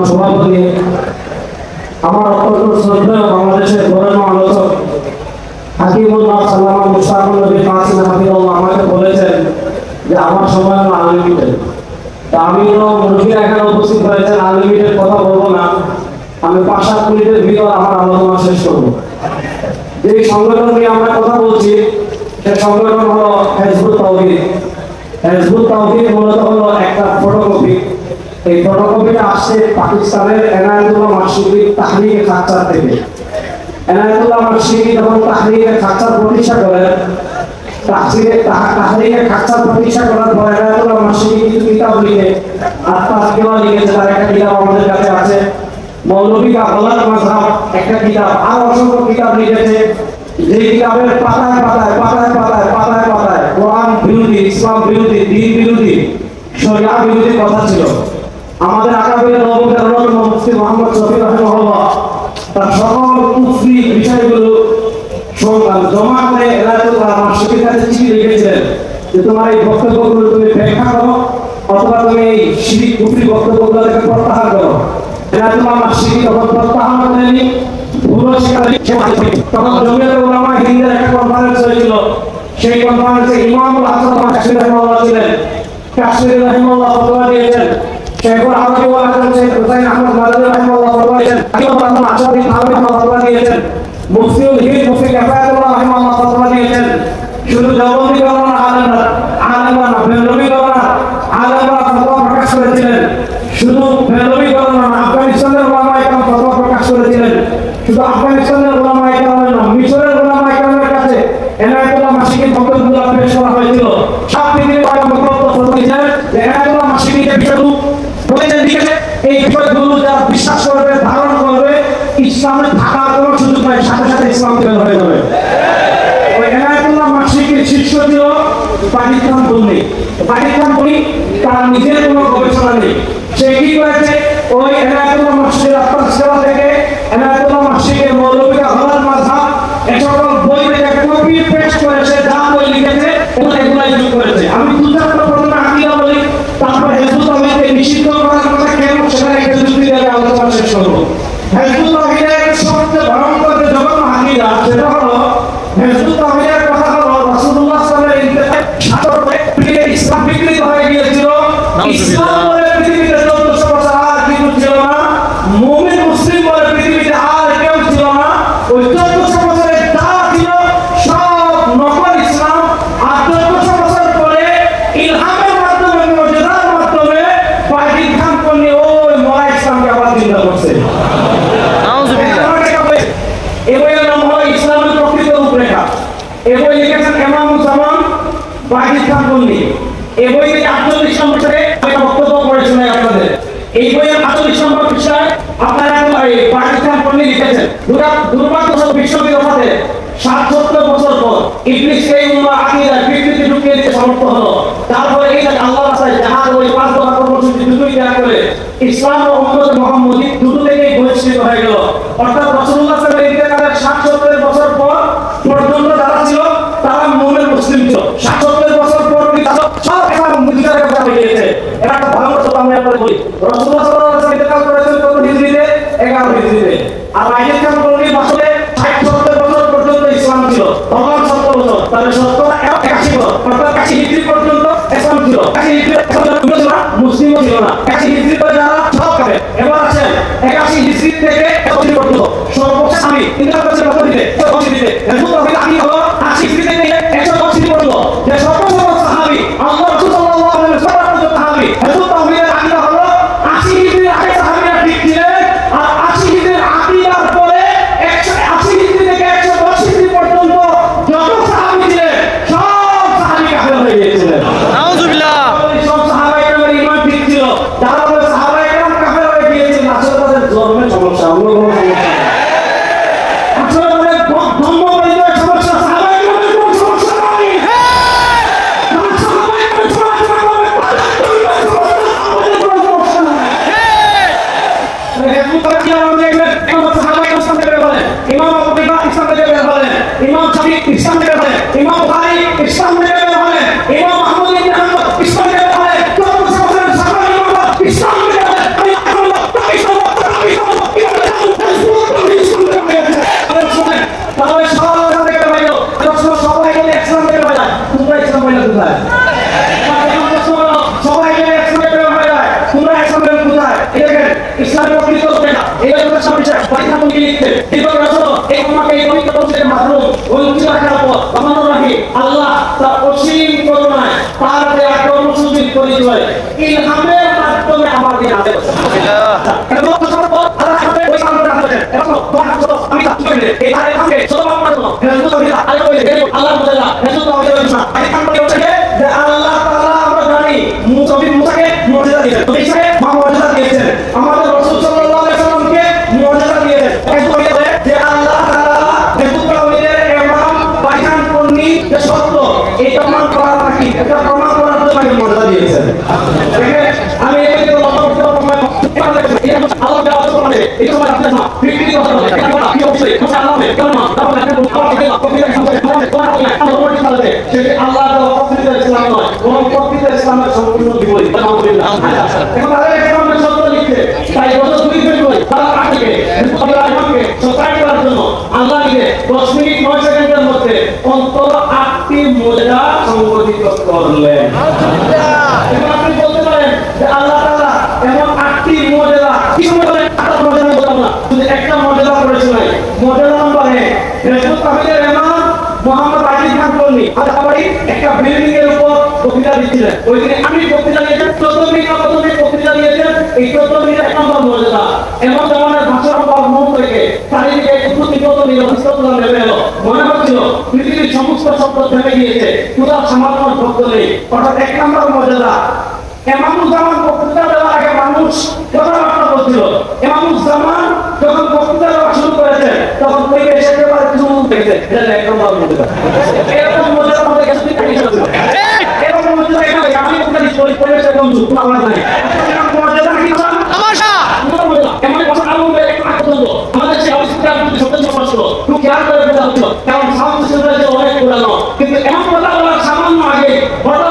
সভাপতি আমার অত্যন্ত শ্রদ্ধেয় বাংলাদেশের বরেণ্য আলোচক হাকিমুল্লাহ সাল্লামা মুশতাকুর নবী কাসিম হাফিজাল্লাহ আমাকে বলেছেন যে আমার সময় হলো আনলিমিটেড। তা আমিও মুরব্বীরা এখানে উপস্থিত হয়েছেন, আনলিমিটেড কথা বলবো না, আমি 5-7 মিনিটের ভিতর আমার আলোচনা শেষ করব। যে সংগঠন নিয়ে আমরা কথা বলছি সে সংগঠন হলো হিজবুত তাওহীদ। হিজবুত তাওহীদ মূলত হলো একটা ফটোকপি। এই ফটোকপিটা আসছে পাকিস্তানের এনায়েতুল্লাহ মাসিকি তাহরিকে খাচ্চার থেকে। এনায়েতুল্লাহ মাসিকি যখন তাহরিকে খাচ্চার প্রতিষ্ঠা করেন, তাহরিকে খাচ্চার প্রতিষ্ঠা করার পর এনায়েতুল্লাহ মাসিকি কিছু কিতাব লিখে আত্মাজকিরা লিখেছে। তার একটা কিতাব আমাদের কাছে আছে, মৌলভী কা গলত মাযহাব একটা কিতাব, আর অসংখ্য কিতাব লিখেছে। যে কিতাবের পাতায় পাতায় পাতায় পাতায় পাতায় পাতায় কোরআন বিরোধী, ইসলাম বিরোধী, দ্বীন বিরোধী, শরিয়া বিরোধী কথা ছিল। আমাদের আগামী নবম মুফতি মুহাম্মদ শফি রাহিমাহুল্লাহ তার সকল কুফরি বিষয়গুলো জমা করে এনায়েতুল্লাহ মাসিকির কাছে চিঠি লিখেছিলেন যে তোমার এই বক্তব্যগুলো তুমি ব্যাখ্যা করো অথবা তুমি এই শিরিক কুফরি বক্তব্যগুলোকে প্রত্যাহার করো। এনায়েতুল্লাহ মাসিকি তখন প্রত্যাহার করেনি, ভুলও স্বীকার করেনি। তখন জমিয়তে উলামা হিন্দের একটা কনফারেন্স হয়েছিল, সেই কনফারেন্সে ইমামুল হাসান কাশমীরি রাহিমাহুল্লাহ ছিলেন। কাশমীরি রাহিমাহুল্লাহ ফতোয়া দিয়েছেন, শেখুল আরবি ওয়াল আজম শেখ হুসাইন আহমদ মাদানী রাহিমাহুল্লাহ ফতোয়া দিয়েছেন, হাকিমুল আজম আশরাফি থানভী ফতোয়া দিয়েছেন, মুফতিউল হিন্দ মুফতি কিফায়াতুল্লাহ রাহিমাহুল্লাহ ফতোয়া দিয়েছেন। শুধু দেওবন্দি গণনা আলেমরা না, বেরলভী গণনা আলেমরা ফতোয়া প্রকাশ করেছিলেন। শুধু বেরলভী গণনা না, আফগানিস্তানের উলামায়ে কেরাম ফতোয়া প্রকাশ করেছিলেন। শুধু আফগানিস্তানের উলামায়ে কেরাম না, মিশরের উলামায়ে কেরামের কাছে এনায়েতুল্লাহ মাসিকির বক্তব্যগুলো পেশ করা হয়েছিল। সব পৃথিবীর বক্তব্য ফতোয়া দিয়েছেন যে এনায়েতুল্লাহ মাসিকিকে বিষয়গুলো বলেছেন লিখেছে, এই বিষয়গুলো যারা বিশ্বাস করবে, ধারণ করবে, ইসলামে থাকার কোনো সুযোগ নাই, সাথে সাথে ইসলাম থেকে হয়ে যাবে। ওই এনায়েতুল্লাহ মাসিকির শিষ্য ছিল পাকিস্তান বন্দি। পাকিস্তান বন্দি তার নিজের কোনো গবেষণা নেই। সে কি করেছে, ওই এনায়েতুল্লাহ মাসিকির আত্মার সেবা থেকে এনায়েতুল্লাহ মাসিকের মৌলভী কা গলত মাযহাব এই সকল বই থেকে কপি পেস্ট করেছে, যা বই লিখেছে এগুলাই যোগ করেছে। আমি দুটো প্রথমে আকীদা বলি, তারপর হিজবুত তাওহীদকে নিষিদ্ধ করার কথা কেন সেটা একটু যুক্তি দিয়ে আলোচনা শেষ করব। হিজবুত তাওহীদের সবচেয়ে ভয়ঙ্কর যে জঘন্য আকীদা সেটা হলো, হিজবুত তাওহীদের কথা হলো রাসূলুল্লাহ সাল্লাল্লাহু আলাইহি ওয়াসাল্লাম ইসলাম বিকৃত হয়ে গিয়েছিল। ইসলাম বলে পৃথিবীতে 1400 বছর আর কিছু ছিল না, মুমিন মুসলিম বলে পৃথিবীতে আর কেউ ছিল না। ওই 1400 বছরের যা ছিল সব নকল ইসলাম। আর 1400 বছর পরে ইলহামের মাধ্যমে, মুজিজার মাধ্যমে পাকিস্তান পন্নী ওই মরা ইসলামকে আবার জিন্দা করছে। এই বইয়ের নাম হলো ইসলামের প্রকৃত রূপরেখা। এই বই লিখেছেন ইমামুজ্জামান পাকিস্তান পন্নী। এই বই থেকে 48 নম্বর থেকে একটা বক্তব্য পড়ে শোনাই আপনাদের। এই বইয়ের 48 নম্বর পৃষ্ঠায় আপনারা এই পাকিস্তান পন্নী লিখেছেন, দুর্ভাগ্য বিশ্ববিদ্যালয়ে ৭৭ বছর পর ইবলিস এই উম্মাহ আকীদার বিকৃতি ঢুকিয়ে দিতে সমর্থ হলো। তারপরে এই যে আল্লাহর রাস্তায় জিহাদ, ওই 5 দফা কর্মসূচি দুটোই ত্যাগ করে ইসলাম ও উম্মত মুহাম্মদী দুটো থেকেই বহিষ্কৃত হয়ে গেল। অর্থাৎ রাসূলুল্লাহ সাল্লাল্লাহু আলাইহি ওয়াসাল্লামের ইন্তেকালের ৬০-৭০ বছর পর পর্যন্ত যারা ছিল তারা মুমিন মুসলিম ছিল। ৭০ বছর পর সব একটা মুজিজার কথা হয়ে গিয়েছে। এটা একটা ভালো কথা আমি আপনাদের বলি। রাসূলুল্লাহ সাল্লাল্লাহু আলাইহি ওয়াসাল্লাম ইন্তেকাল করেছেন কত হিজরিতে? 11 হিজরিতে। আর পাকিস্তান পন্নী বাসলে ৬০-৭০ বছর পর্যন্ত ইসলাম ছিল। তখন ৭০ বছর, তাহলে ৭০ ৮১ বছর, অর্থাৎ ৮০ হিজরি পর্যন্ত ইসলাম ছিল। ৮০ হিজরি মুসলিমও ছিল না। ৮০ হিজরি পরে যারা সব কাফের। এবার আসেন ৮১ হিজরি থেকে ৮০ পর্যন্ত সর্বশেষ আমি ইন্তেকাল করেছেন কত হিজরিতে? ১০ হিজরিতে। হিজবুত তাওহীদ আমি হলো ৮০ হিজরি থেকে ১০০ হিজরি পর্যন্ত যে সর্বশেষ সাহাবী আল্লাহ রাসূল সাল্লাল্লাহু আলাইহি ওয়াসাল্লাম সাহাবী। হিজবুত তাওহীদের আকীদা হলো ৮০ হিজরির আগে সাহাবীরা ঠিক ছিলেন, আর ৮০ হিজরির আকীদার পরে ১৮০ হিজরি থেকে ১১০ হিজরি পর্যন্ত যত সাহাবী ছিলেন সব সাহাবী কাফের হয়ে গিয়েছিলেন। নাউযুবিল্লাহ। সব সাহাবায়ে কেরামের ঈমান ঠিক ছিল, যারা বলে সাহাবায়ে কেরাম কাফের হয়ে গিয়েছেন আসলে তাদের জন্মের সমস্যা, অন্য কোনো সমস্যা না। আসলে তাদের ধর্ম পরিচয়ের সমস্যা। পরিচয় ইলহামের মাধ্যমে আমাকে জানতে হবে। এবং সর্বপর আল্লাহ আমাদের ওই সামনে রাখতে এবং আমি তা করে এই ধারে ভাঙে ছোট বাবার জন্য রাসূলুল্লাহ আলাইহি ওয়াসাল্লাম আল্লাহ মুতাআল্লাহ রাসূলুল্লাহ আলাইহি ওয়াসাল্লাম আমি কাম করে হচ্ছে যে আল্লাহ তাআলা আমরা জানি মুসাকে মুজিজা দিয়েছেন, তো এইখানে মুজিজা দিয়েছেন আমাদের রাসূল সাল্লাল্লাহু আলাইহি ওয়াসাল্লামকে মুজিজা দিয়েছেন। একটু বলে যে আল্লাহ তাআলা রাসূলুল্লাহের ইমাম বাইহান পন্নী যে সত্য এই প্রমাণ করা নাকি এটা প্রমাণ করার জন্য মুজিজা দিয়েছেন। আমি এটাকে লক্ষ্য করতে পারলাম আল্লাহ দেওয়া মানে এই সময় আপনি না বিক্রি করতে হবে এটা বলা কি অবশ্যই কথা আল্লাহকে কালমা তারপর একটা আল্লাহ থেকে কপিটা সম্পর্কে সেটি আল্লাহ দেওয়া প্রকৃতির ইসলাম নয় বরং প্রকৃতির ইসলামের সম্পূর্ণ বিপরীত। আলহামদুলিল্লাহ এখন তাদের ইসলামের শব্দ লিখতে তাই গত 2 ফেব্রুয়ারি তারা আটকে ইমামকে সফাই করার জন্য আল্লাহ নিজে 10 মিনিট 9 সেকেন্ডের মধ্যে অন্তত 8টি মুজিজা সংঘটিত করলেন। এখন আপনি বলতে পারেন যে আল্লাহ তাআলা এমন 8টি মুজিজা কি সময় বলেন 8টা মুজিজা বলতাম না শুধু একটা মুজিজা করেছিলেন। মুজিজা নাম্বার 1 রাসূল তাহমিদের ইমাম মোহাম্মদ আজিজ খান পন্নী আদাবাড়ি একটা বিল্ডিং এর উপর বক্তৃতা দিচ্ছিলেন। ওই দিনে আমি বক্তৃতা দিয়েছেন 14 মিনিট বক্তৃতা দিয়েছেন। এই 14 মিনিট এক নম্বর মর্যাদা এমন ধরনের ভাষা বা মুখ থেকে চারিদিকে উত্তর নিরবস্থতা নেমে এলো। মনে হচ্ছিল পৃথিবীর সমস্ত শব্দ থেমে গিয়েছে, কোথাও সামান্য শব্দ নেই। অর্থাৎ এক নম্বর মর্যাদা ইমামুজ্জামান বক্তৃতা দেওয়ার আগে মানুষ কথাবার্তা বলছিল। ইমামুজ্জামান যখন বক্তৃতা দেওয়া শুরু করেছে তখন পরিবেশ একেবারে চুপ দেখছে। এটা এক নম্বর মর্যাদা। এরকম মর্যাদা আমাদের কাছে ঠিক আছে। এরকম মর্যাদা এখানে আমি বক্তৃতা করি পরিবেশ একদম চুপ আওয়াজ নাই। মর্যাদা কি তামাশা মর্যাদা এমন কথা আলো একটু আনন্দ আমাদের সেই অবস্থা সত্য সমস্ত খুব খেয়াল করে দেওয়া হতো কারণ সাউন্ড সিস্টেমে অনেক পুরানো কিন্তু এমন কথা বলার সামান্য আগে হঠাৎ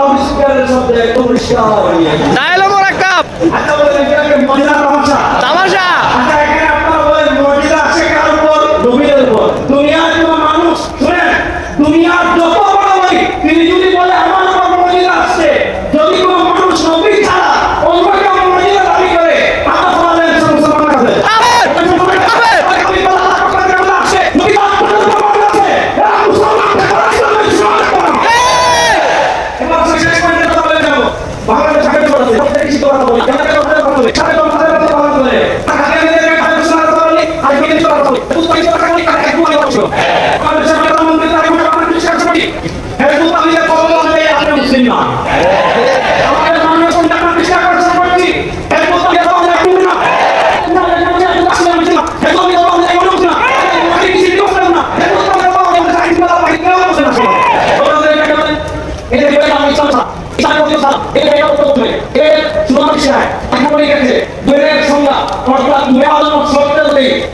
আবিষ্কারের শব্দে একদম পরিষ্কার হয়ে গেছে। ডায়লগ মুরাক্কাব আচ্ছা বলেন এটাকে মর্যাদা তামাশা তামাশা। আচ্ছা এখানে আপনারা বলেন মর্যাদা আছে কার উপর? নবীর উপর। দুনিয়ার কোন মানুষ শুনেন দুনিয়ার যত বড় নবী তিনি যদি বলে আমার উপর মর্যাদা আছে, যদি কোন মানুষ নবী ছাড়া অন্য কেউ মর্যাদা দাবি করে আল্লাহ বলেন মুসলমান কাফের।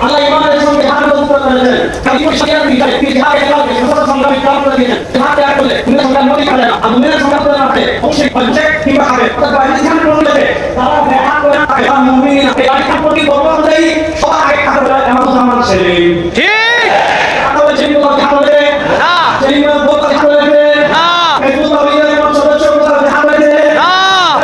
আল্লাহ ইমানের সঙ্গে হাত যুক্ত করেছেন। কালিমা শারিয়ার বিধায় জিহাদের কালকে সকল সংগ্রামী কাজ করে দিয়েছেন। জিহাদ ত্যাগ করলে দুনিয়া সংগ্রাম নদী খাবে না, আর দুনিয়া সংগ্রাম করে না থাকে অবশ্যই পঞ্চায়েত কিংবা খাবে। অর্থাৎ বাইরে ধ্যান করলে তারা দেখা করে না থাকে, তারা মুমিন না। এই আয়াত প্রতি গর্ব অনুযায়ী সবার আগে খাতে বলে এমন জামান সেলিম। ঠিক কথা বলে সেলিম কথা বলে না, সেলিম বলতে কথা বলে না, এই তো তাবিদের কোন সদস্য কথা দেখা বলে না,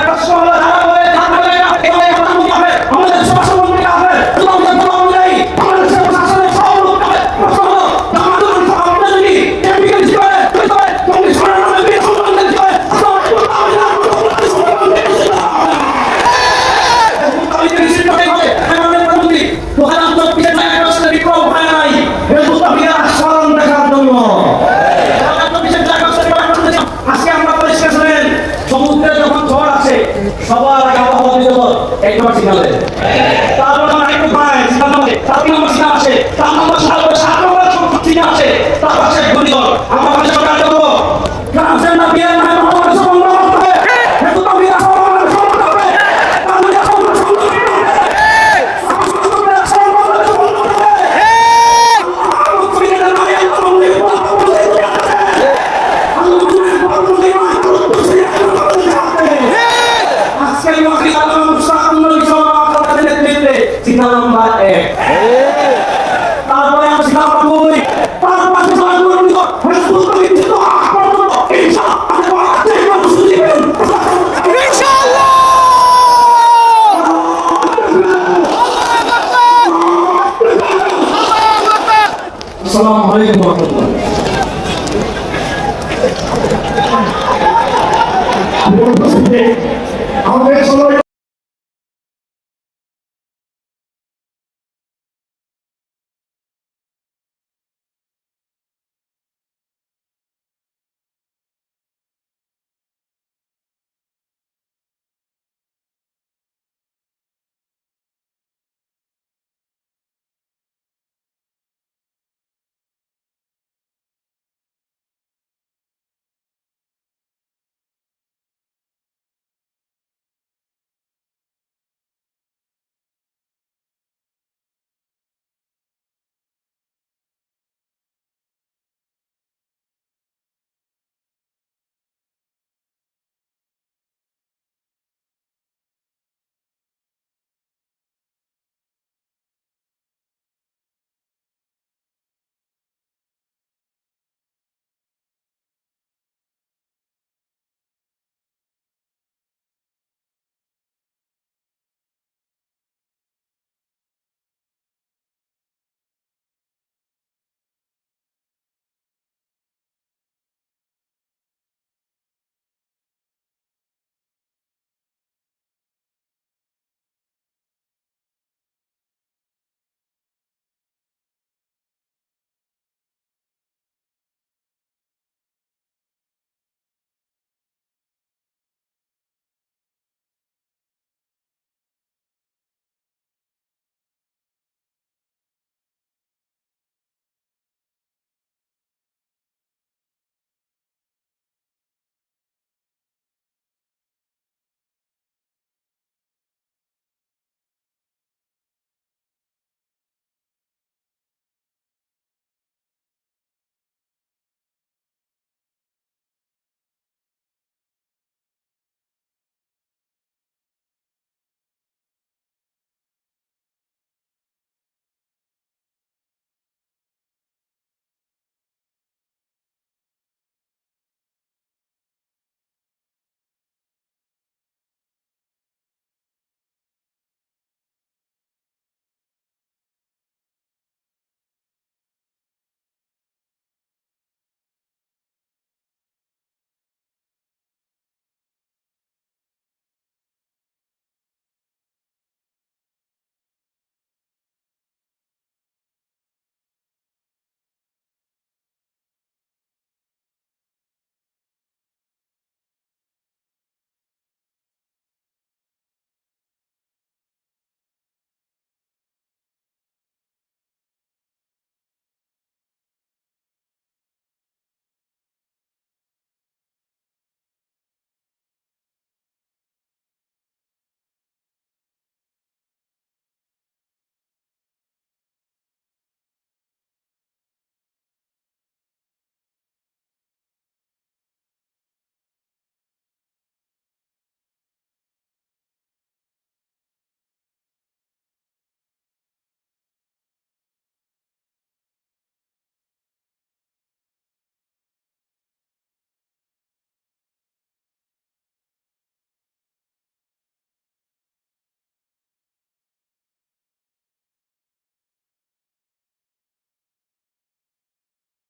এটা সব ধারা বলে ধারা বলে না, এই কথা মুখে হবে আমাদের সবার সম্পর্কে হবে তোমাদের বলা অনুযায়ী আমাদের শাসনের সব লোক হবে প্রশ্ন হলো আমাদের আমরা যদি কেমিক্যাল করে তবে তুমি শোনা না বের হবে না তবে সবার আগে আবহাওয়া দিতে হবে এক নম্বর সিগন্যালে, তারপর আমরা একটু পাই সিগন্যালে, তারপর নম্বর সিগন্যাল আসে, তার নম্বর সাত নম্বর সিগন্যাল আসে, তারপর আসে ঘূর্ণিঝড়। আমরা মানুষ সরকার দেবো ট্রান্সজেন্ডার বিয়ে না হয় মহামারী সম্বন্ধ করতে হবে, কিন্তু তো বিয়ে সম্বন্ধ করতে হবে, তার মধ্যে সম্বন্ধ করতে হবে, সিগন্যাল নাম্বার 1 তারপরে আমরা সিগন্যাল নাম্বার 2 তারপর সিগন্যাল নাম্বার 3 রাসূল করিম সাল্লাল্লাহু আলাইহি ওয়াসাল্লাম ইনশাআল্লাহ আসসালামু আলাইকুম ওয়া রাহমাতুল্লাহ। উপস্থিতি আমাদের সবাই